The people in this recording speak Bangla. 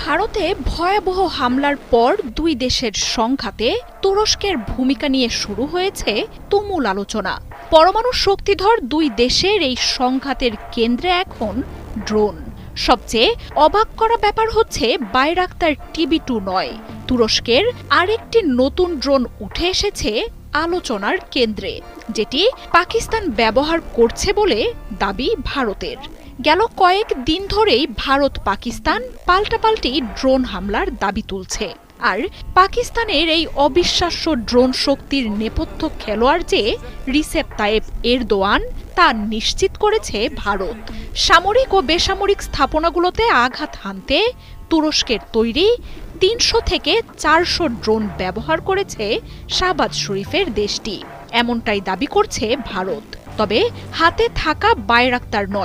ভারতে ভয়াবহ হামলার পর দুই দেশের সংঘাতে তুরস্কের ভূমিকা নিয়ে শুরু হয়েছে তুমুল আলোচনা। পরমাণু শক্তিধর দুই দেশের এই সংঘাতের কেন্দ্রে এখন ড্রোন। সবচেয়ে অবাক করা ব্যাপার হচ্ছে বাইরাক্তার TB2 নয়, তুরস্কের আরেকটি নতুন ড্রোন উঠে এসেছে আলোচনার কেন্দ্রে, যেটি পাকিস্তান ব্যবহার করছে বলে দাবি ভারতের। গেল কয়েক দিন ধরেই ভারত পাকিস্তান পাল্টাপাল্টি ড্রোন হামলার দাবি তুলছে। আর পাকিস্তানের এই অবিশ্বাস্য ড্রোন শক্তির নেপথ্য খেলোয়াড় যে রিসেপ তাইয়েপ এরদোয়ান তা নিশ্চিত করেছে ভারত। সামরিক ও বেসামরিক স্থাপনাগুলোতে আঘাত হানতে তুরস্কের তৈরি ৩০০ থেকে ৪০০ ড্রোন ব্যবহার করেছে শাহবাজ শরীফের দেশটি, এমনটাই দাবি করছে ভারত। তবে হাতে থাকা বাইরাক্তার নয়,